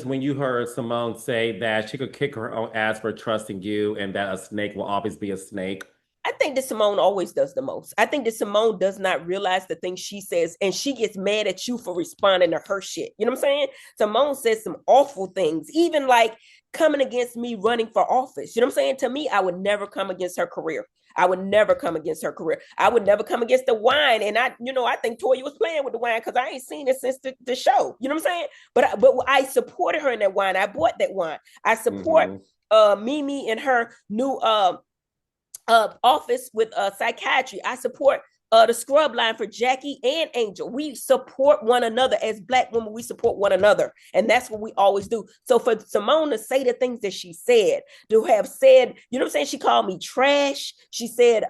when you heard Simone say that she could kick her own ass for trusting you and that a snake will always be a snake? I think that Simone always does the most. I think that Simone does not realize the things she says, and she gets mad at you for responding to her shit. You know what I'm saying? Simone says some awful things, even like coming against me running for office. You know what I'm saying? To me, I would never come against her career. I would never come against her career. I would never come against the wine. And I think Toya was playing with the wine because I ain't seen it since the show. You know what I'm saying? But I supported her in that wine. I bought that wine. I support Hmm. Mimi and her new office with psychiatry. I support the scrub line for Jackie and Angel. We support one another as Black women. We support one another, and that's what we always do. So for Simone to say the things that she said, to have said, you know what I'm saying? She called me trash. She said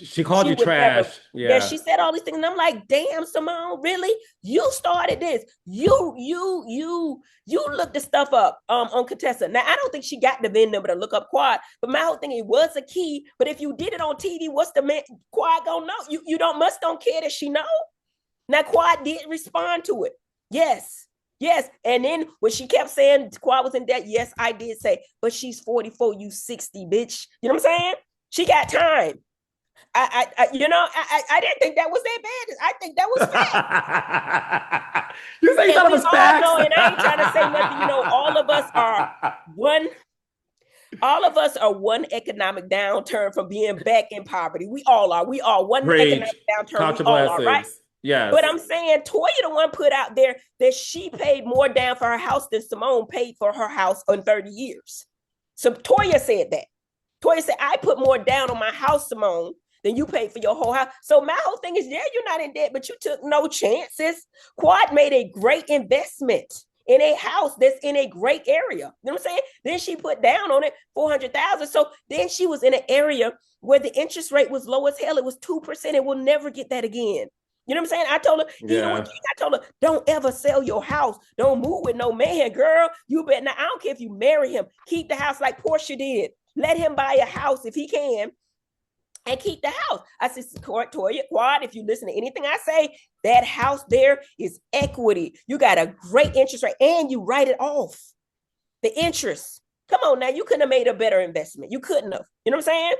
She called she you would never. trash. Yeah, Yeah. she said all these things, and I'm like, damn, Simone, really? You started this. You looked the stuff up on Contessa. Now I don't think she got the VIN number to look up Quad, but my whole thing, it was a key. But if you did it on TV, what's the man Quad gonna know? You don't care that she know. Now Quad did respond to it. Yes. Yes. And then when she kept saying Quad was in debt, yes, I did say, but she's 44, you 60, bitch. You know what I'm saying? She got time. I didn't think that was that bad. I think that was fact. You say you And thought it we was all facts? know, and I ain't trying to say nothing, one all of us are one economic downturn from being back in poverty. We all are. We are one economic Preach. downturn. Count We your all are, right? blessings. Yes. But I'm saying Toya the one put out there that she paid more down for her house than Simone paid for her house in 30 years. So Toya said that. Toya said, I put more down on my house, Simone, than you paid for your whole house. So my whole thing is, yeah, you're not in debt, but you took no chances. Quad made a great investment in a house that's in a great area. You know what I'm saying? Then she put down on it 400,000. So then she was in an area where the interest rate was low as hell. It was 2%. It will never get that again. You know what I'm saying? I told her, even with Yeah. King, I told her, don't ever sell your house. Don't move with no man, girl. You better not. I don't care if you marry him. Keep the house like Portia did. Let him buy a house if he can and keep the house. I said, Toya, Quad, if you listen to anything I say, that house there is equity. You got a great interest rate and you write it off. The interest. Come on now, you couldn't have made a better investment. You couldn't have. You know what I'm saying?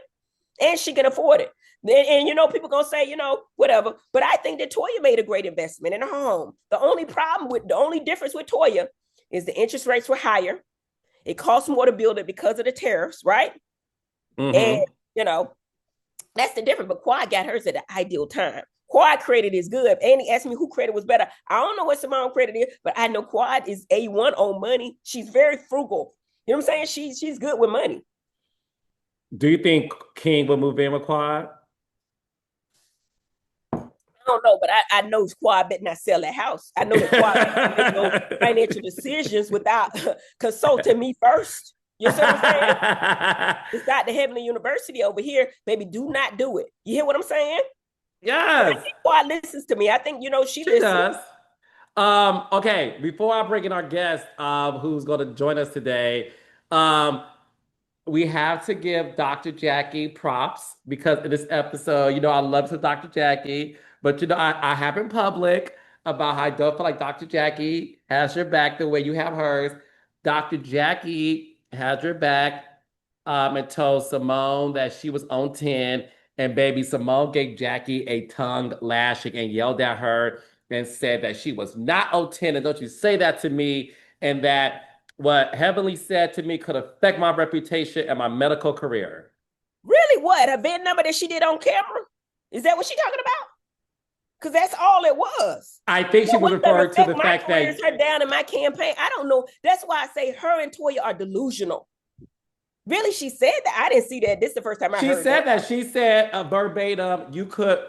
And she can afford it. And people gonna say, whatever. But I think that Toya made a great investment in her home. The only difference with Toya is the interest rates were higher. It costs more to build it because of the tariffs, right? And Hmm. you know, that's the difference. But Quad got hers at the ideal time. Quad credit is good. Andy asked me who credit was better. I don't know what Simone credit is, but I know Quad is A1 on money. She's very frugal. You know what I'm saying? She's good with money. Do you think King will move in with Quad? I don't know, but I know Quad better not sell that house. I know that Quad better not make no financial decisions without consulting me first. You see what I'm saying? It's got the Heavenly University over here. Baby, do not do it. You hear what I'm saying? But I Yes, think Quad listens to me. I think, she she listens. does. Okay, before I bring in our guest, who's going to join us today, um, we have to give Dr. Jackie props because in this episode, I love to Dr. Jackie, but I have in public about how I don't feel like Dr. Jackie has your back the way you have hers. Dr. Jackie has your back, and told Simone that she was on 10, and baby Simone gave Jackie a tongue lashing and yelled at her and said that she was not on 10, and don't you say that to me, and that what Heavenly said to me could affect my reputation and my medical career. Really, what? A VIN number that she did on camera? Is that what she talking about? Because that's all it was. I think she So was what's going to referring to affect the my fact career is that her down in my campaign. I don't know. That's why I say her and Toya are delusional. Really, she said that. I didn't see that. This is the first time I heard that. she said verbatim, you could.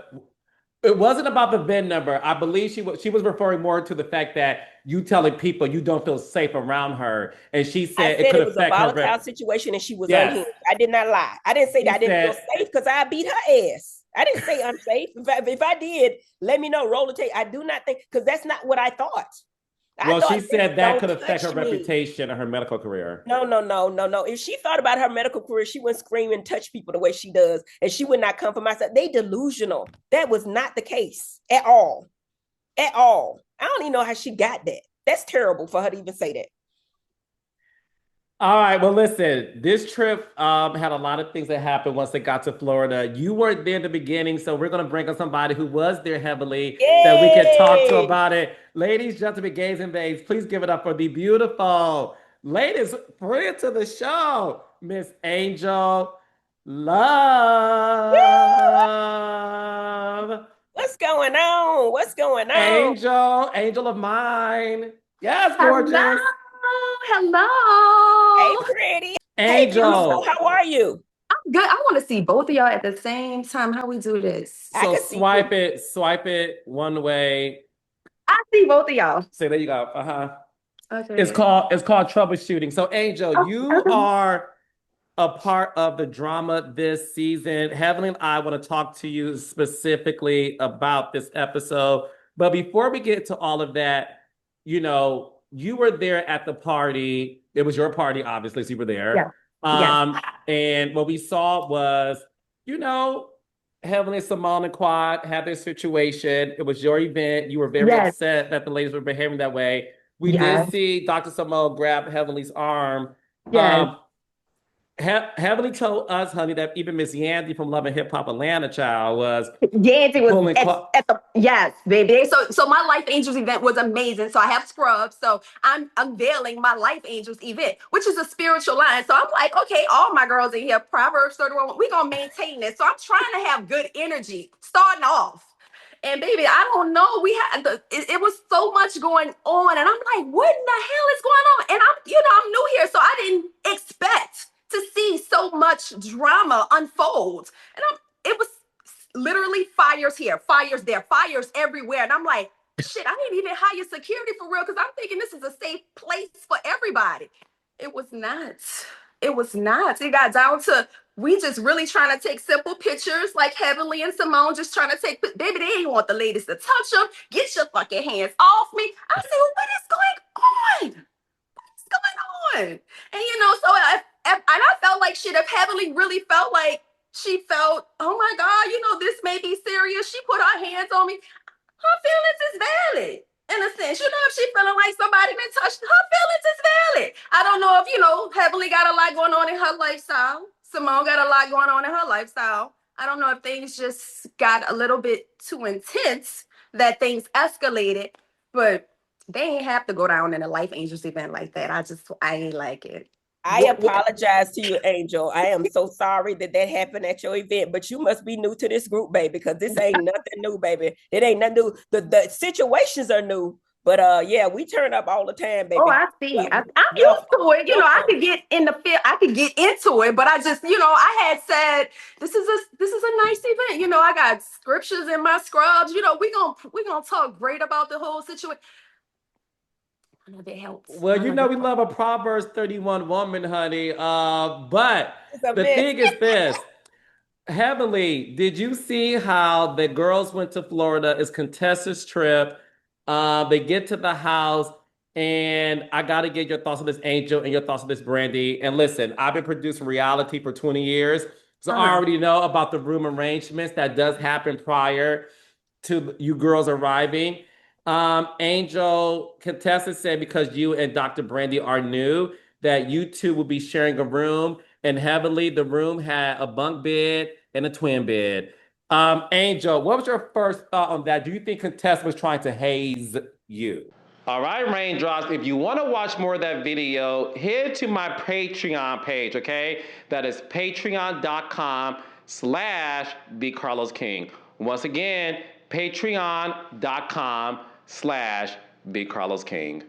It wasn't about the VIN number. I believe she was referring more to the fact that you telling people you don't feel safe around her, and she I said it said could it was a affect her volatile rep. situation and she was Yes, unhinged. I did not lie. I didn't say that she I didn't feel said. safe because I beat her ass. I didn't say unsafe. If I did, let me know. Roll the tape. I do not think because that's not what I thought. I Well, she thought, bitch, said that don't could affect her touch me. reputation and her medical career. No, no, no, no, no. If she thought about her medical career, she wouldn't scream and touch people the way she does, and she would not come for myself. They delusional. That was not the case at all. At all. I don't even know how she got that. That's terrible for her to even say that. All right. Well, listen, this trip had a lot of things that happened once they got to Florida. You weren't there in the beginning, so we're going to bring on somebody who was there heavily that we can talk to Yay! about it. Ladies, gentlemen, gays and babes, please give it up for the beautiful latest friend to the show, Miss Angel Love. What's going on? What's going on? Angel, angel of mine. Yes, Hello, gorgeous. Hey, hello. pretty. Hey, beautiful. Angel. How are you? I'm good. I want to see both of y'all at the same time. How we do this? I So can see you. swipe it one way. I see both of y'all. Say there you go. Uh-huh. Okay. It's called troubleshooting. So Angel, Oh, you are a part of the drama this season. Heavenly and I want to talk to you specifically about this episode. But before we get to all of that, you were there at the party. It was your party, obviously, so you were yes, there. yes, And what we saw was, you know, Heavenly, Simone, and Quad had their situation. It was your event. You were very yes, upset that the ladies were behaving that way. We did yes, see Dr. Simone grab Heavenly's arm. yes. Um, Heavenly told us, honey, that even Miss Yandy from Love and Hip Hop Atlanta child was Yancy was pulling Quad. at the yes, baby. So my Life Angels event was amazing. So I have scrubs. So I'm unveiling my Life Angels event, which is a spiritual line. So I'm like, okay, all my girls in here, Proverbs 31, we're gonna maintain this. So I'm trying to have good energy starting off. And baby, I don't know. It was so much going on, and I'm like, what in the hell is going on? And I'm new here, so I didn't expect to see so much drama unfold. And it was literally fires here, fires there, fires everywhere. And I'm like, shit, I didn't even hire security for real because I'm thinking this is a safe place for everybody. It was not. It was not. It got down to we just really trying to take simple pictures like Heavenly and Simone just trying to take, baby, they ain't want the ladies to touch them. Get your fucking hands off me. I said, well, what is going on? What's going on? And and I felt like shit. If Heavenly really felt like she felt, oh my God, this may be serious. She put her hands on me. Her feelings is valid. In a sense, if she feeling like somebody been touched, her feelings is valid. I don't know if, Heavenly got a lot going on in her lifestyle. Simone got a lot going on in her lifestyle. I don't know if things just got a little bit too intense that things escalated, but they ain't have to go down in a Life Angels event like that. I ain't like it. I apologize to you, Angel. I am so sorry that happened at your event, but you must be new to this group, baby, because this ain't nothing new, baby. It ain't nothing new. The situations are new, but yeah, we turn up all the time, Oh, baby. I see. I'm used Welcome, to it. I welcome. could get in the field. I could get into it, but I just, I had said this is a nice event. I got scriptures in my scrubs. We gonna talk great about the whole situation. None of it helps. Well, None of it we helps. love a Proverbs 31 woman, honey. But It's a the mess. thing is this. Heavenly, did you see how the girls went to Florida? It's Contessa's trip. They get to the house, and I got to get your thoughts on this Angel and your thoughts on this Brandy. And listen, I've been producing reality for 20 years, so I Uh-huh. already know about the room arrangements that does happen prior to you girls arriving. Angel, Contessa said because you and Dr. Brandy are new, that you two will be sharing a room. And Heavenly, the room had a bunk bed and a twin bed. Angel, what was your first thought on that? Do you think Contessa was trying to haze you? All right, Raindrops, if you want to watch more of that video, head to my Patreon page, okay? That is patreon.com/the Carlos King. Once again, patreon.com/the Carlos King.